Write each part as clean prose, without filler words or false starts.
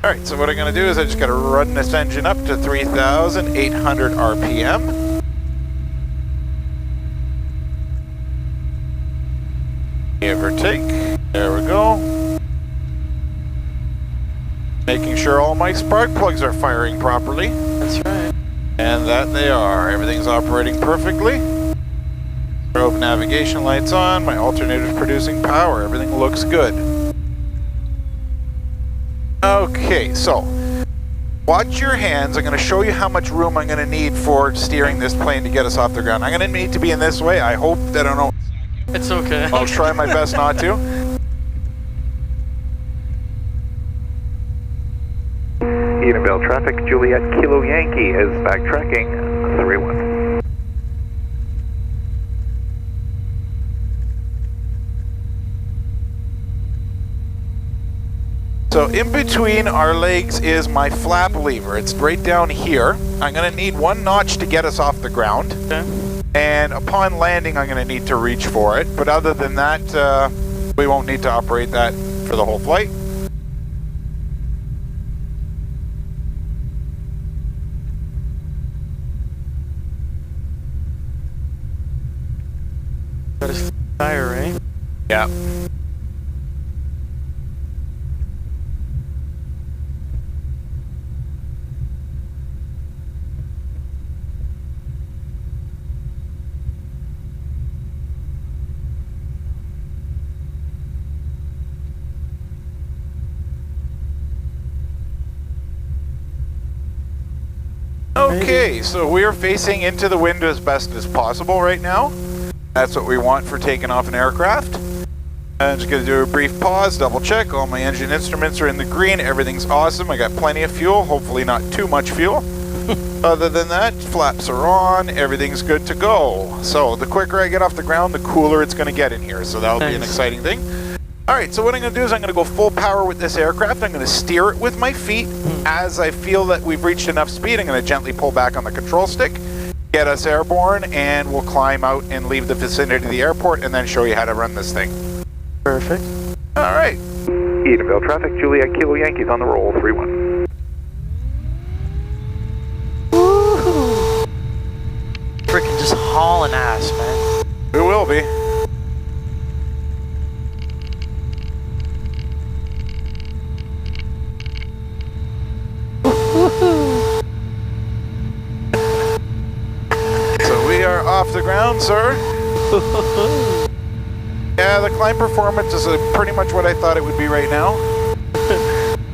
Alright, so what I'm going to do is I just got to run this engine up to 3,800 RPM. Give or take. There we go. Making sure all my spark plugs are firing properly. That's right. And that they are. Everything's operating perfectly. Strobe navigation lights on. My alternator's producing power. Everything looks good. Okay, so watch your hands. I'm going to show you how much room I'm going to need for steering this plane to get us off the ground. I'm going to need to be in this way. I hope that I don't. It's okay. I'll try my best not to. Edenvale traffic, Juliet Kilo Yankee is backtracking 3-1. So in between our legs is my flap lever. It's right down here. I'm going to need one notch to get us off the ground. Okay. And upon landing, I'm going to need to reach for it. But other than that, we won't need to operate that for the whole flight. That is fire, right? Yeah. Okay, so we are facing into the wind as best as possible right now. That's what we want for taking off an aircraft. I'm just going to do a brief pause, double check. All my engine instruments are in the green. Everything's awesome. I got plenty of fuel, hopefully not too much fuel. Other than that, flaps are on. Everything's good to go. So the quicker I get off the ground, the cooler it's going to get in here. So that'll be an exciting thing. All right, so what I'm going to do is I'm going to go full power with this aircraft. I'm going to steer it with my feet. As I feel that we've reached enough speed, I'm going to gently pull back on the control stick, get us airborne, and we'll climb out and leave the vicinity of the airport and then show you how to run this thing. Perfect. All right. Edenvale traffic, Juliet Kilo Yankees on the roll, 3-1. Woohoo! Freaking just hauling ass, man. We will be. So we are off the ground, sir. Yeah, the climb performance is pretty much what I thought it would be right now.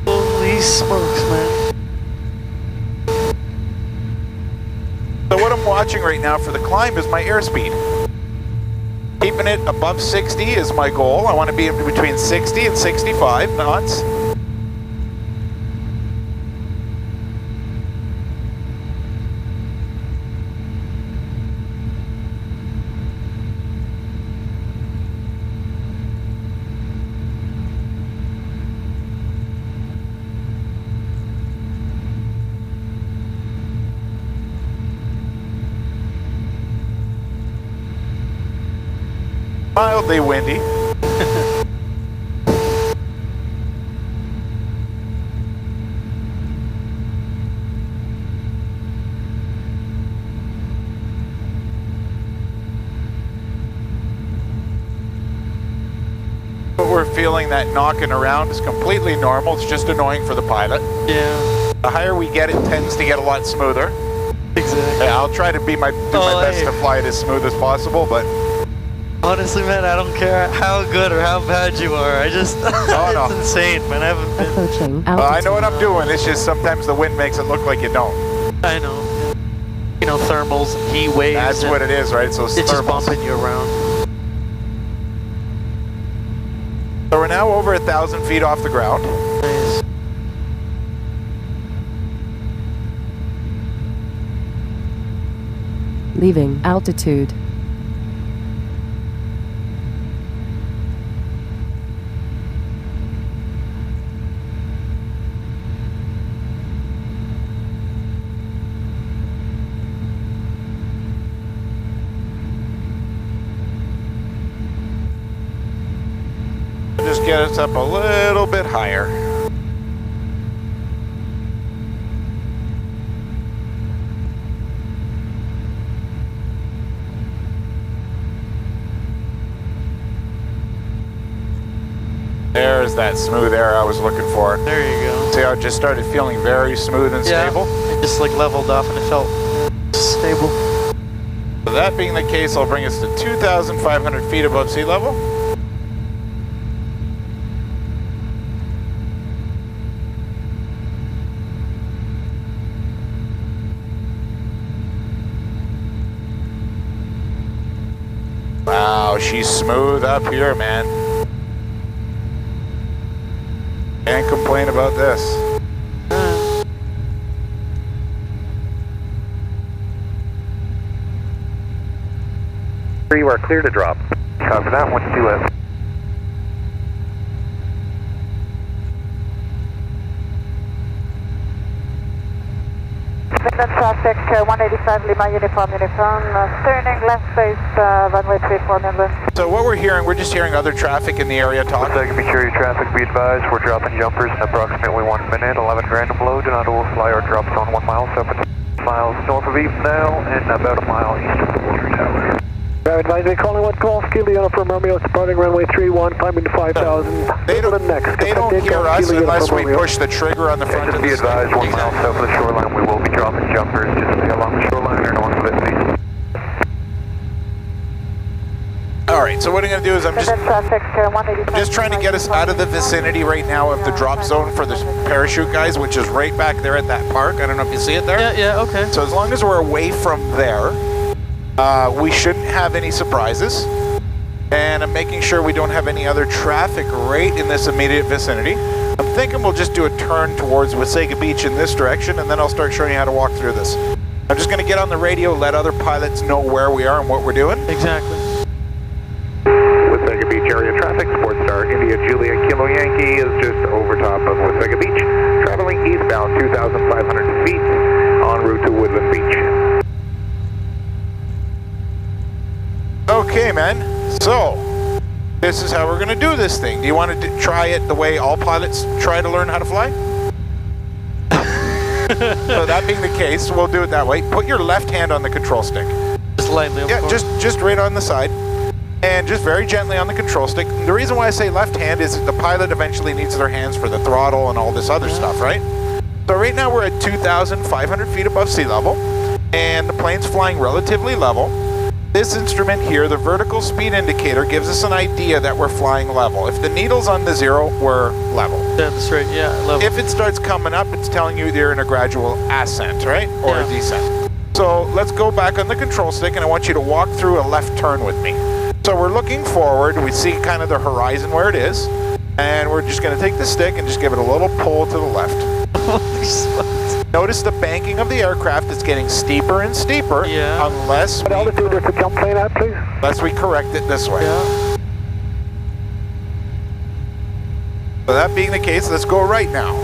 Holy smokes, man. So what I'm watching right now for the climb is my airspeed. Keeping it above 60 is my goal. I want to be in between 60 and 65 knots. Mildly windy. But we're feeling that knocking around is completely normal. It's just annoying for the pilot. Yeah. The higher we get, it tends to get a lot smoother. Exactly. Yeah, I'll try to do my best to fly it as smooth as possible, but honestly, man, I don't care how good or how bad you are. I just, it's insane, man. I haven't been. Approaching I know what I'm doing. It's just sometimes the wind makes it look like you don't. I know. You know, thermals and heat waves. That's what it is, right? So it's just bumping you around. So we're now over 1,000 feet off the ground. Nice. Leaving altitude. Just get us up a little bit higher. There's that smooth air I was looking for. There you go. See how it just started feeling very smooth and stable? It just like leveled off and it felt stable. So that being the case, I'll bring us to 2,500 feet above sea level. Wow, she's smooth up here, man. Can't complain about this. You are clear to drop. Copy that, 1-2 left. Midland traffic, 185 Lima, uniform, turning left face, runway 34 Midland. So what we're hearing, we're just hearing other traffic in the area talk. Wasaga Beach area traffic, be advised, we're dropping jumpers in approximately 1 minute, 11 random low, do not overfly our drop zone 1 mile, 7 miles north of Edenvale, and about a mile east of the water tower. Advisory calling 1 Golf Kilo from Romeo, departing runway 31, climbing to 5,000. They don't hear us unless we push the trigger on the front of the be advised, 1 mile south of the shoreline, we will be dropping jumpers. Just stay along the shoreline or north of it, please. Alright, so what I'm going to do is I'm just trying to get us out of the vicinity right now of the drop zone for the parachute guys, which is right back there at that park. I don't know if you see it there. Yeah, okay. So as long as we're away from there, we shouldn't have any surprises. And I'm making sure we don't have any other traffic right in this immediate vicinity. I'm thinking we'll just do a turn towards Wasaga Beach in this direction, and then I'll start showing you how to walk through this. I'm just going to get on the radio, let other pilots know where we are and what we're doing. Exactly. Wasaga Beach area traffic, SportStar India Julia Kilo Yankee is just over top of Wasaga Beach, traveling eastbound 2,500 feet en route to Woodland Beach. Okay, man. So, this is how we're going to do this thing. Do you want to try it the way all pilots try to learn how to fly? So that being the case, we'll do it that way. Put your left hand on the control stick. Just lightly, yeah, just right on the side. And just very gently on the control stick. The reason why I say left hand is that the pilot eventually needs their hands for the throttle and all this other stuff, right? So right now we're at 2,500 feet above sea level, and the plane's flying relatively level. This instrument here, the vertical speed indicator, gives us an idea that we're flying level. If the needle's on the 0, we're level. That's right, yeah, level. If it starts coming up, it's telling you you're in a gradual ascent, right? Or a descent. So let's go back on the control stick, and I want you to walk through a left turn with me. So we're looking forward, we see kind of the horizon where it is, and we're just going to take the stick and just give it a little pull to the left. Notice the banking of the aircraft is getting steeper and steeper unless What altitude is the jump plane at, please? Unless we correct it this way. Yeah. So that being the case, let's go right now.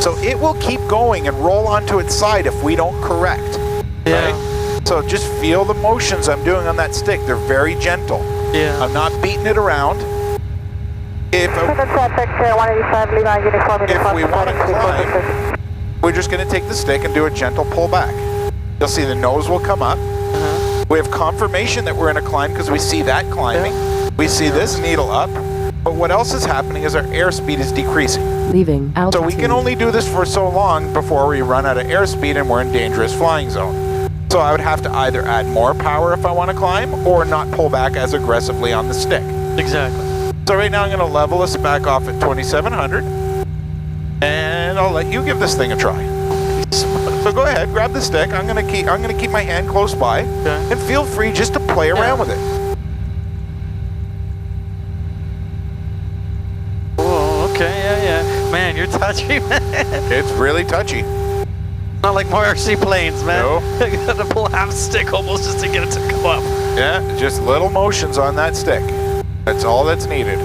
So it will keep going and roll onto its side if we don't correct. Yeah. Right? So just feel the motions I'm doing on that stick. They're very gentle. Yeah. I'm not beating it around. If we want to climb, we're just going to take the stick and do a gentle pull back. You'll see the nose will come up. We have confirmation that we're in a climb because we see that climbing. We see this needle up. But what else is happening is our airspeed is decreasing. Leaving altitude. So we can only do this for so long before we run out of airspeed and we're in dangerous flying zone. So I would have to either add more power if I want to climb or not pull back as aggressively on the stick. Exactly. So right now I'm going to level us back off at 2,700, and I'll let you give this thing a try. So go ahead, grab the stick. I'm going to keep my hand close by, and feel free just to play around with it. Oh, okay, yeah. Man, you're touchy, man. It's really touchy. Not like more RC planes, man. No. I gotta pull half stick almost just to get it to come up. Yeah, just little motions on that stick. That's all that's needed.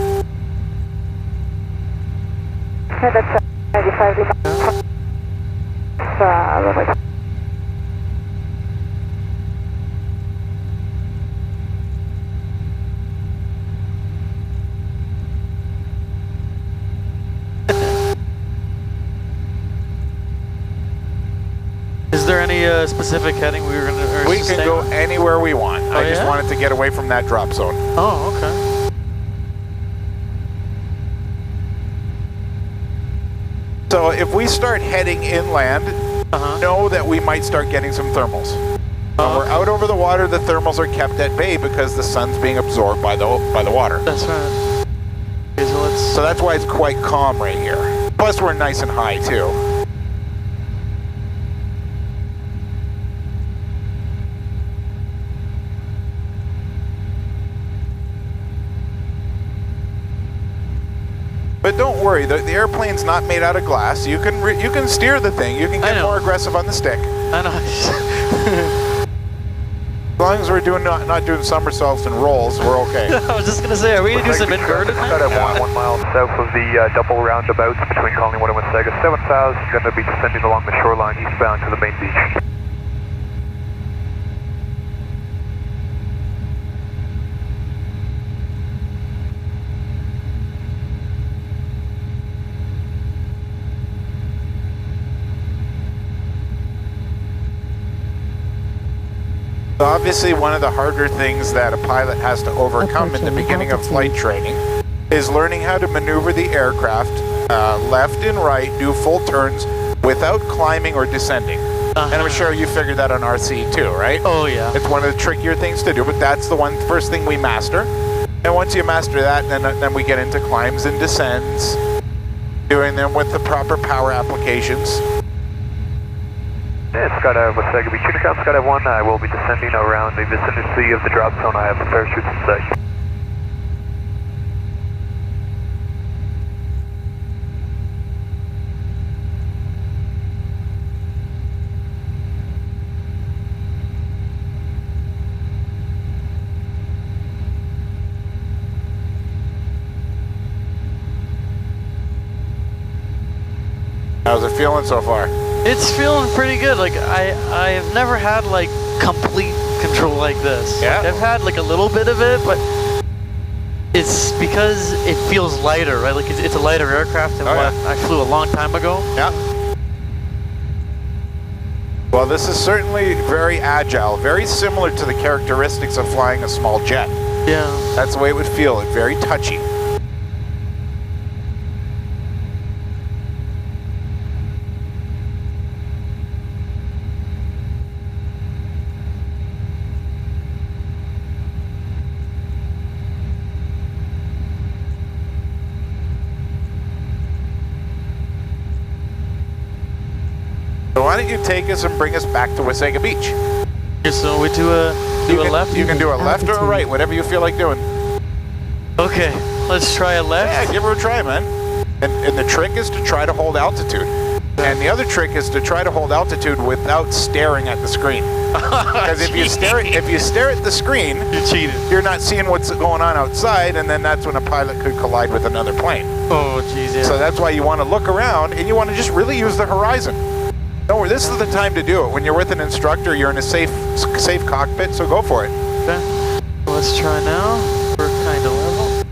Is there any a specific heading we were gonna? We can go anywhere we want. Oh, I just wanted to get away from that drop zone. Oh, okay. So if we start heading inland, know that we might start getting some thermals. When we're out over the water, the thermals are kept at bay because the sun's being absorbed by the water. That's right. Okay, so that's why it's quite calm right here. Plus we're nice and high too. But don't worry, the airplane's not made out of glass. You can steer the thing. You can get more aggressive on the stick. I know. As long as we're not doing somersaults and rolls, we're okay. I was just gonna say, are we gonna do some inverted? Yeah. 1 mile south of the double roundabouts between Collingwood and Wasaga. 7,000, going to be descending along the shoreline eastbound to the main beach. So obviously one of the harder things that a pilot has to overcome in the beginning of flight training is learning how to maneuver the aircraft left and right, do full turns without climbing or descending. And I'm sure you figured that on RC too, right? Oh yeah. It's one of the trickier things to do, but that's the first thing we master. And once you master that, then we get into climbs and descends, doing them with the proper power applications. Yeah, Skydive Wasaga Beach, Unicom Skydive 1, I will be descending around the vicinity of the drop zone. I have the parachutes in sight. How's it feeling so far? It's feeling pretty good. Like I've never had like complete control like this. Yeah. Like, I've had like a little bit of it, but it's because it feels lighter, right? Like it's a lighter aircraft than what I flew a long time ago. Yeah. Well, this is certainly very agile, very similar to the characteristics of flying a small jet. Yeah. That's the way it would feel. It's very touchy. So why don't you take us and bring us back to Wasaga Beach? So we do a left? You can do a left or a right, whatever you feel like doing. Okay, let's try a left. Yeah, give her a try, man. And the trick is to try to hold altitude. And the other trick is to try to hold altitude without staring at the screen. Because if you stare at the screen, you cheated. You're not seeing what's going on outside, and then that's when a pilot could collide with another plane. Oh, jeez, yeah. So that's why you want to look around, and you want to just really use the horizon. Don't worry, this is the time to do it. When you're with an instructor, you're in a safe cockpit, so go for it. Okay. Let's try now. We're kind of level.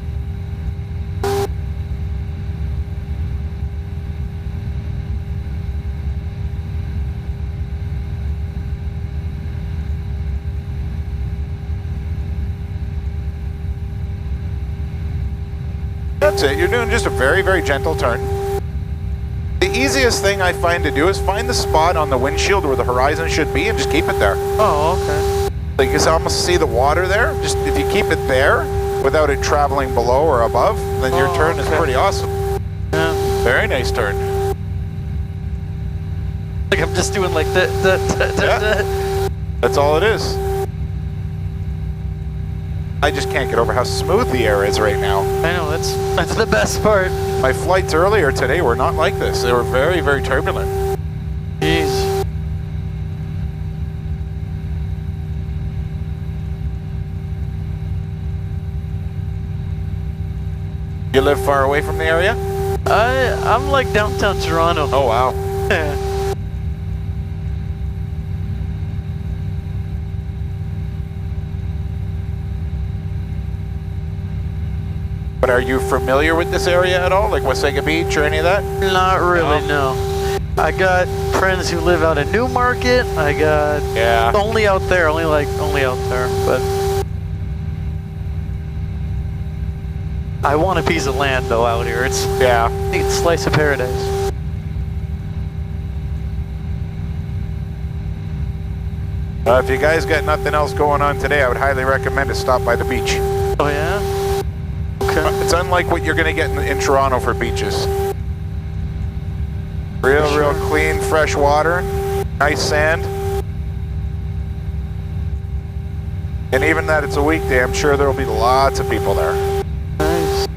That's it. You're doing just a very, very gentle turn. The easiest thing I find to do is find the spot on the windshield where the horizon should be and just keep it there. Oh, okay. So you can almost see the water there. Just if you keep it there without it traveling below or above, then your turn is pretty awesome. Yeah. Very nice turn. Like I'm just doing like that. Yeah. That's all it is. I just can't get over how smooth the air is right now. I know, that's the best part. My flights earlier today were not like this. They were very, very turbulent. Jeez. You live far away from the area? I'm like downtown Toronto. Oh, wow. Yeah. But are you familiar with this area at all? Like Wasaga Beach or any of that? Not really, no. I got friends who live out in Newmarket. I got only out there, only out there. But I want a piece of land though out here. It's I think it's a slice of paradise. If you guys got nothing else going on today, I would highly recommend to stop by the beach. Oh yeah? Okay. It's unlike what you're going to get in Toronto for beaches. Real clean, fresh water, nice sand. And even that it's a weekday, I'm sure there will be lots of people there. Nice.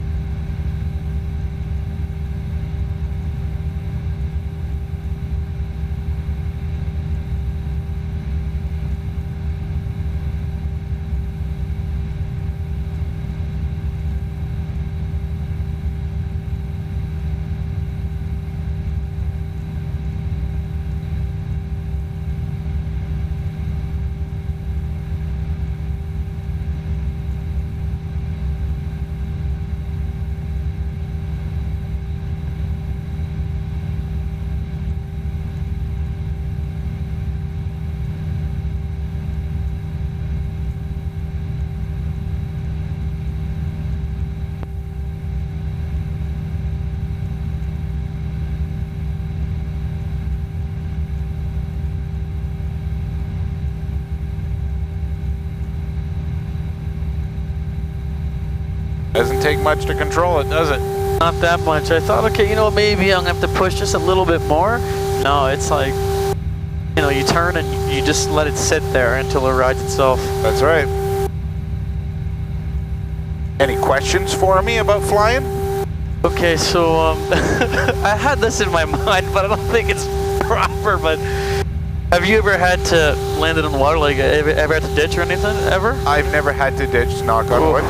Doesn't take much to control it, does it? Not that much. I thought, okay, you know, maybe I'm gonna have to push just a little bit more. No, it's like, you know, you turn and you just let it sit there until it rides itself. That's right. Any questions for me about flying? Okay, so I had this in my mind, but I don't think it's proper. But have you ever had to land it on the water? Like, ever had to ditch or anything? Ever? I've never had to ditch, knock on wood.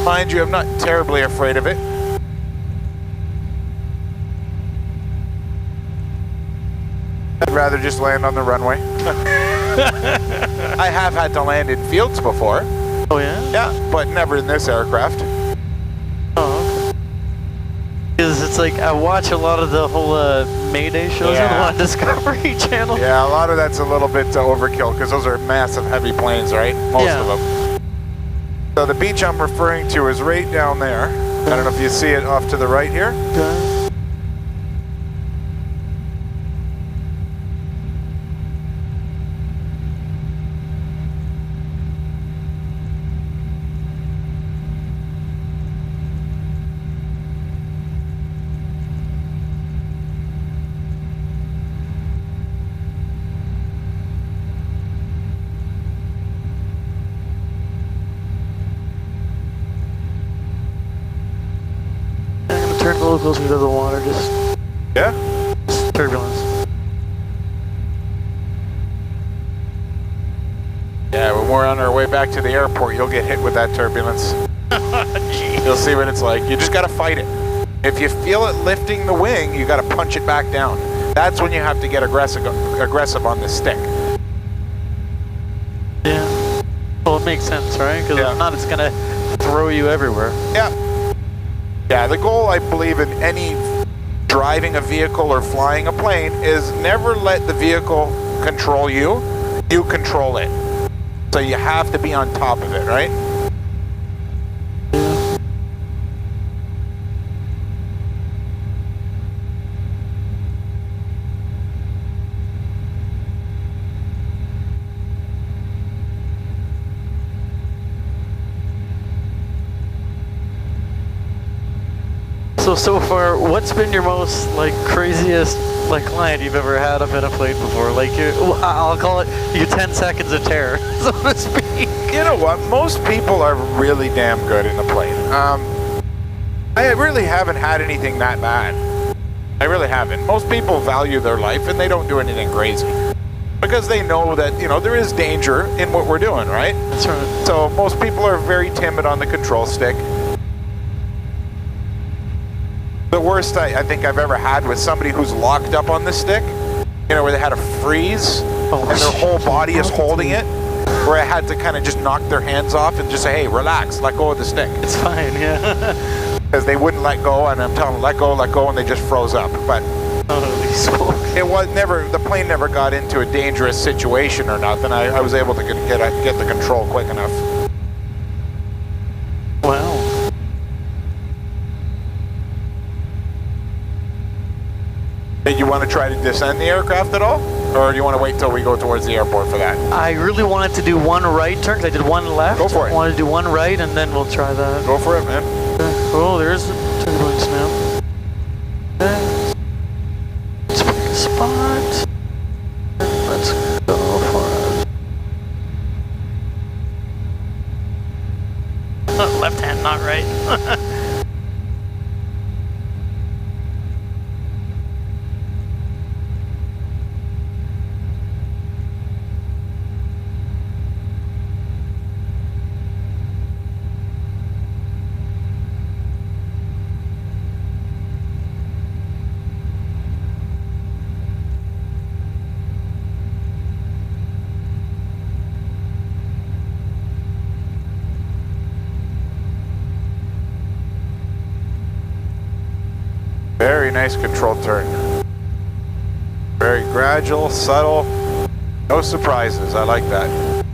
Mind you, I'm not terribly afraid of it. I'd rather just land on the runway. I have had to land in fields before. Oh yeah? Yeah, but never in this aircraft. Oh, okay. Because it's like, I watch a lot of the whole Mayday shows on Discovery Channel. Yeah, a lot of that's a little bit overkill because those are massive, heavy planes, right? Most of them. So the beach I'm referring to is right down there. I don't know if you see it off to the right here. Okay. Turn a little closer to the water, just turbulence. Yeah, when we're on our way back to the airport, you'll get hit with that turbulence. You'll see what it's like. You just gotta fight it. If you feel it lifting the wing, you gotta punch it back down. That's when you have to get aggressive on the stick. Yeah. Well, it makes sense, right? Because if not, it's gonna throw you everywhere. Yeah. Yeah, the goal, I believe, in any driving a vehicle or flying a plane is never let the vehicle control you. You control it. So you have to be on top of it, right? So far, what's been your most, like, craziest, like, client you've ever had up in a plane before? Like, I'll call it your 10 seconds of terror, so to speak. You know what? Most people are really damn good in the plane. I really haven't had anything that bad. I really haven't. Most people value their life and they don't do anything crazy. Because they know that, you know, there is danger in what we're doing, right? That's right. So most people are very timid on the control stick. The worst I think I've ever had was somebody who's locked up on the stick, you know, where they had a freeze and their whole body is holding it, where I had to kind of just knock their hands off and just say, hey, relax, let go of the stick. It's fine, yeah. because they wouldn't let go, and I'm telling them let go, and they just froze up. But Holy smoke. it was never, the plane never got into a dangerous situation or nothing. I was able to get the control quick enough. Wow. Did you want to try to descend the aircraft at all? Or do you want to wait till we go towards the airport for that? I really wanted to do one right turn, because I did one left. Go for it. I wanted to do one right, and then we'll try that. Go for it, man. Oh, there's the turbulence now. Okay. Let's pick a spot. Let's go for it. Left hand, not right. Very nice controlled turn. Very gradual, subtle, no surprises. I like that.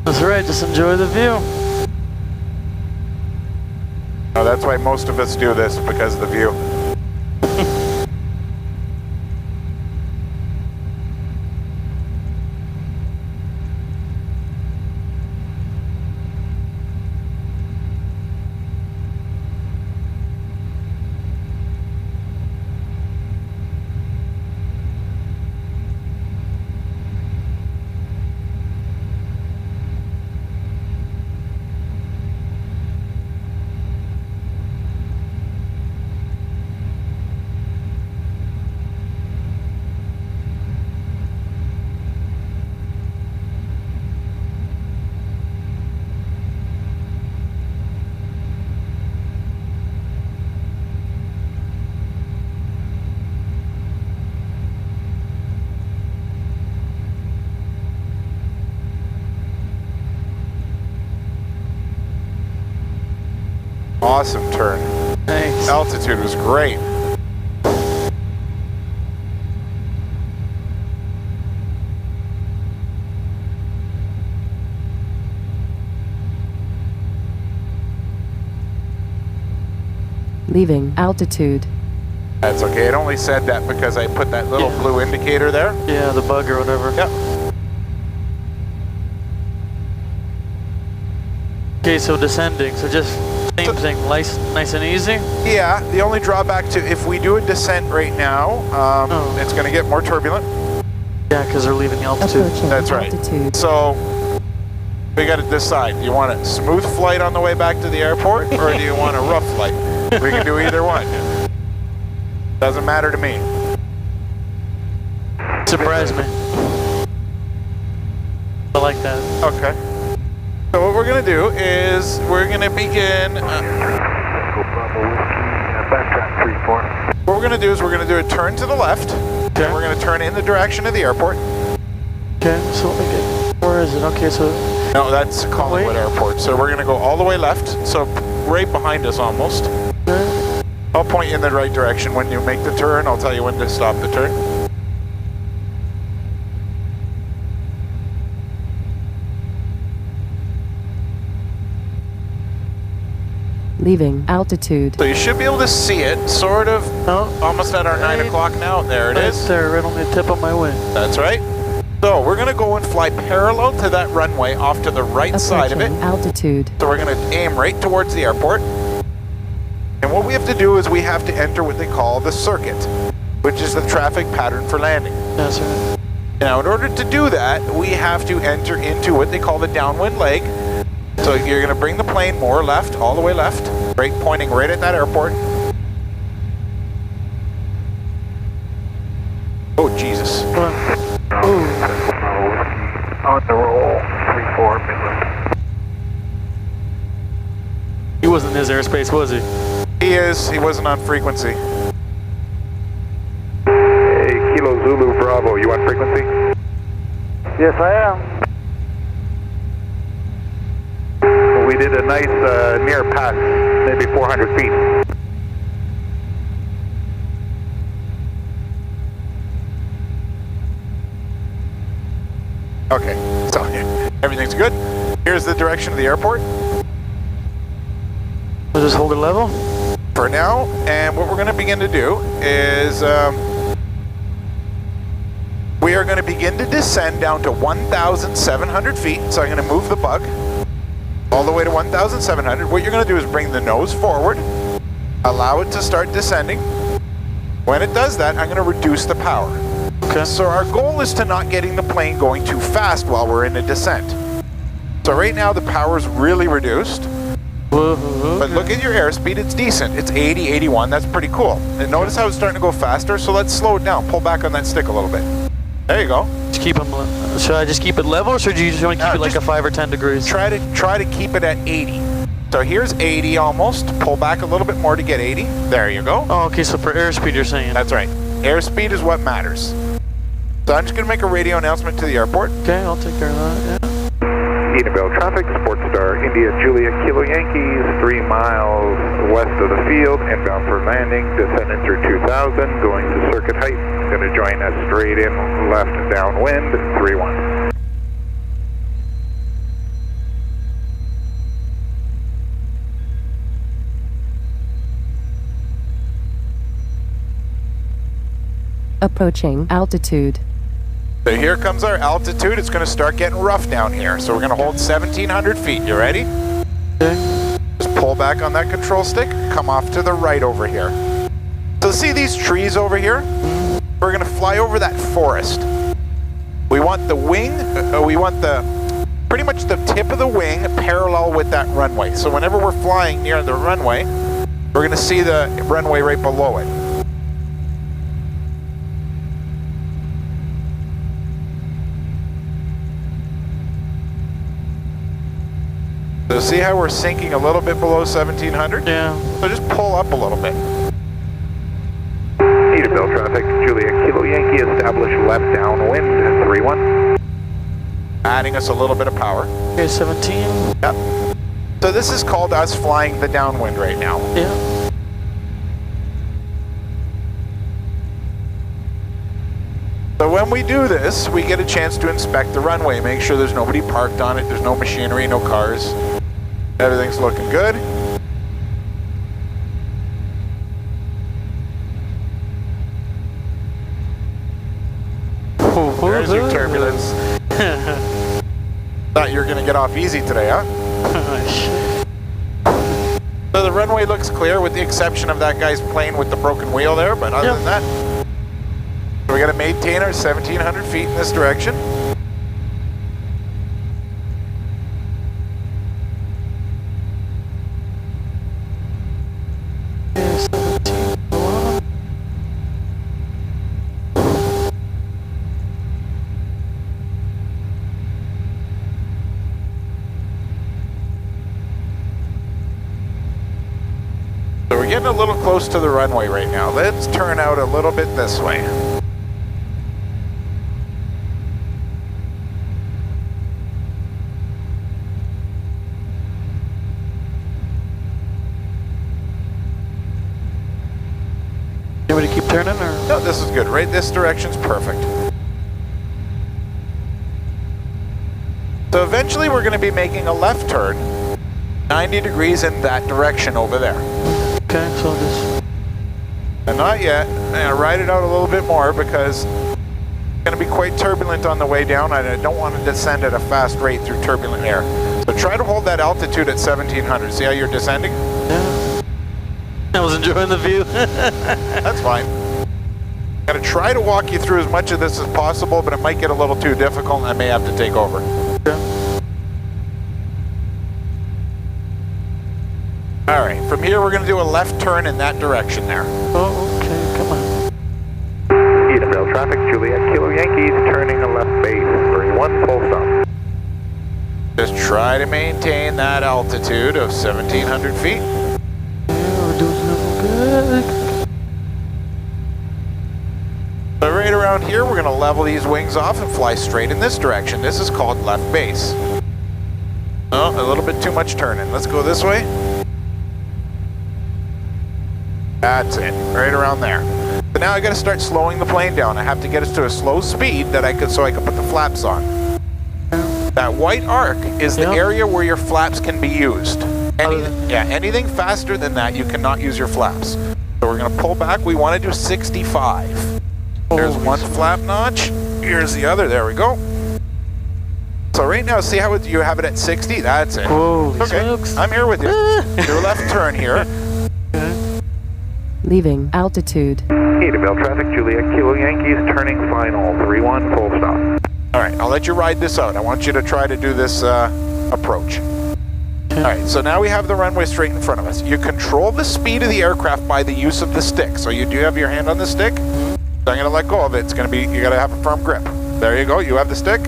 That's right, just enjoy the view. No, that's why most of us do this, because of the view. Awesome turn. Thanks. Altitude was great. Leaving altitude. That's okay. It only said that because I put that little blue indicator there. Yeah, the bug or whatever. Yep. Okay, so descending, so just same thing, nice and easy? Yeah, the only drawback to if we do a descent right now, it's going to get more turbulent. Yeah, because they're leaving the altitude. Approaching That's right. altitude. So we got to decide. Do you want a smooth flight on the way back to the airport, or do you want a rough flight? We can do either one. Doesn't matter to me. Surprise me. I like that. Okay. So what we're going to do is we're going to begin. What we're going to do is we're going to do a turn to the left. Okay. And we're going to turn in the direction of the airport. Okay, so let me get, where is it? Okay, so. No, that's Collingwood Airport. So we're going to go all the way left. So right behind us almost. Okay. I'll point you in the right direction when you make the turn. I'll tell you when to stop the turn. Leaving altitude. So you should be able to see it, sort of, almost at our 9 o'clock now. There it is. There, right on the tip of my wing. That's right. So we're going to go and fly parallel to that runway off to the right side of it. Altitude. So we're going to aim right towards the airport. And what we have to do is we have to enter what they call the circuit, which is the traffic pattern for landing. That's right. Now, in order to do that, we have to enter into what they call the downwind leg. So you're going to bring the plane more left, all the way left, right, pointing right at that airport. Oh, Jesus. On the roll, 34 Midland. He wasn't in his airspace, was he? He is. He wasn't on frequency. Hey, Kilo Zulu Bravo, you on frequency? Yes, I am. We we did a nice near pass, maybe 400 feet. Okay, so everything's good. Here's the direction of the airport. We'll just hold it level? For now, and what we're going to begin to do is we are going to begin to descend down to 1,700 feet. So I'm going to move the bug all the way to 1,700. What you're going to do is bring the nose forward, allow it to start descending. When it does that, I'm going to reduce the power. Okay. So our goal is to not getting the plane going too fast while we're in a descent. So right now the power is really reduced. But look at your airspeed, it's decent. It's 80, 81, that's pretty cool. And notice how it's starting to go faster, so let's slow it down. Pull back on that stick a little bit. There you go. Just keep them, should I just keep it level, or should you just want to keep it like a 5 or 10 degrees? Try to keep it at 80. So here's 80 almost. Pull back a little bit more to get 80. There you go. Oh, okay, so for airspeed you're saying? That's right. Airspeed is what matters. So I'm just going to make a radio announcement to the airport. Okay, I'll take care of that, yeah. Edenvale traffic, SportStar, India, Julia, Kilo Yankees, 3 miles west of the field, inbound for landing, descending through 2000, going to circuit height, going to join us straight in, left downwind, 31. Approaching altitude. So here comes our altitude. It's going to start getting rough down here. So we're going to hold 1,700 feet. You ready? Okay. Just pull back on that control stick. Come off to the right over here. So see these trees over here? We're going to fly over that forest. We want the wing, pretty much the tip of the wing parallel with that runway. So whenever we're flying near the runway, we're going to see the runway right below it. So see how we're sinking a little bit below 1,700? Yeah. So just pull up a little bit. Edenvale traffic, Julia, Kilo Yankee, establish left downwind, 31. Adding us a little bit of power. Okay, 17. Yep. So this is called us flying the downwind right now. Yeah. So when we do this, we get a chance to inspect the runway, make sure there's nobody parked on it, there's no machinery, no cars. Everything's looking good. There's your turbulence. Thought you were going to get off easy today, huh? So the runway looks clear with the exception of that guy's plane with the broken wheel there, but other than that, we got to maintain our 1,700 feet in this direction. So we're getting a little close to the runway right now. Let's turn out a little bit this way. You want me to keep turning, or? No, this is good. Right, this direction's perfect. So eventually we're going to be making a left turn, 90 degrees in that direction over there. Okay, so just... And not yet. I'm going to ride it out a little bit more because it's going to be quite turbulent on the way down. I don't want to descend at a fast rate through turbulent air. So try to hold that altitude at 1,700. See how you're descending? Yeah. I was enjoying the view. That's fine. Got to try to walk you through as much of this as possible, but it might get a little too difficult and I may have to take over. Yeah. Alright, from here we're going to do a left turn in that direction there. Oh, okay, come on. Edenvale traffic, Juliet, Kilo Yankees, turning a left base, 31, full stop. Just try to maintain that altitude of 1,700 feet. We're doing good. So right around here, we're going to level these wings off and fly straight in this direction. This is called left base. Oh, a little bit too much turning. Let's go this way. That's it, right around there. So now I got to start slowing the plane down. I have to get us to a slow speed that so I can put the flaps on. That white arc is the area where your flaps can be used. Anything faster than that, you cannot use your flaps. So we're going to pull back. We want to do 65. There's one flap notch. Here's the other. There we go. So right now, see how you have it at 60? That's it. Holy okay, smokes. I'm here with you. Your left turn here. Leaving altitude. Edenvale traffic, Juliet Kilo Yankees, turning final, 31, full stop. All right, I'll let you ride this out. I want you to try to do this approach. All right, so now we have the runway straight in front of us. You control the speed of the aircraft by the use of the stick. So you do have your hand on the stick. So I'm going to let go of it. It's going to be, you got to have a firm grip. There you go. You have the stick.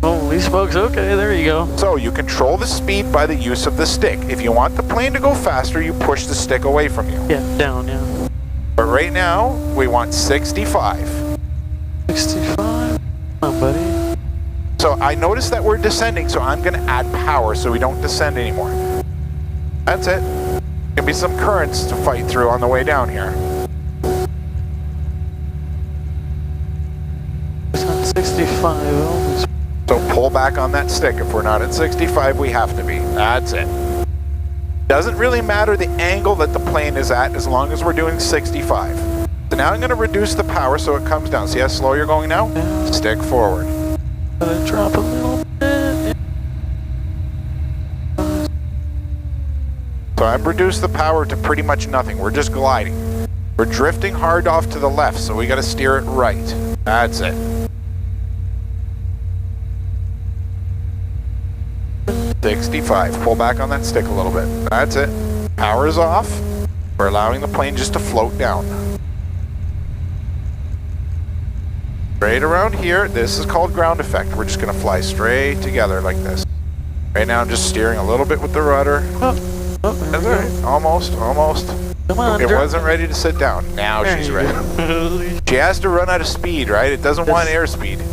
Holy smokes, okay, there you go. So you control the speed by the use of the stick. If you want the plane to go faster, you push the stick away from you. Yeah, down, yeah. But right now, we want 65. 65? Come on, buddy. So I noticed that we're descending, so I'm going to add power so we don't descend anymore. That's it. There'll be some currents to fight through on the way down here. It's not 65. So pull back on that stick. If we're not at 65, we have to be. That's it. Doesn't really matter the angle that the plane is at as long as we're doing 65. So now I'm going to reduce the power so it comes down. See how slow you're going now? Yeah. Stick forward. Gotta drop a little bit. So I've reduced the power to pretty much nothing. We're just gliding. We're drifting hard off to the left, so we got to steer it right. That's it. 65. Pull back on that stick a little bit. That's it. Power is off. We're allowing the plane just to float down. Straight around here. This is called ground effect. We're just going to fly straight together like this. Right now I'm just steering a little bit with the rudder. Oh, That's all right. Almost, almost. come on, It wasn't ready to sit down. Now there she's you ready. go. She has to run out of speed, right? It doesn't want airspeed.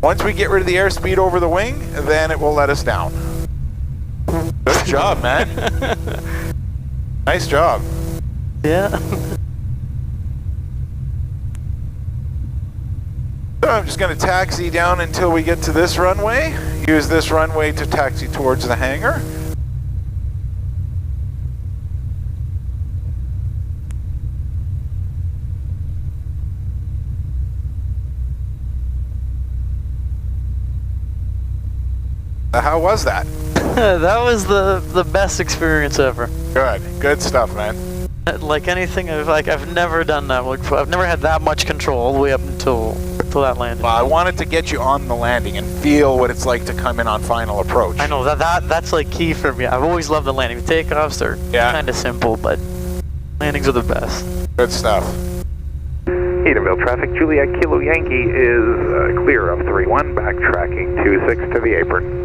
Once we get rid of the airspeed over the wing, then it will let us down. Good job, man. Nice job. Yeah. So I'm just going to taxi down until we get to this runway. Use this runway to taxi towards the hangar. How was that? That was the best experience ever. Good stuff, man. Like anything, I've never done that. Like, I've never had that much control all the way up until that landing. Well, I wanted to get you on the landing and feel what it's like to come in on final approach. I know that's like key for me. I've always loved the landing. Takeoffs are kind of simple, but landings are the best. Good stuff. Edenvale traffic, Juliet Kilo Yankee is clear of 31, backtracking 26 to the apron.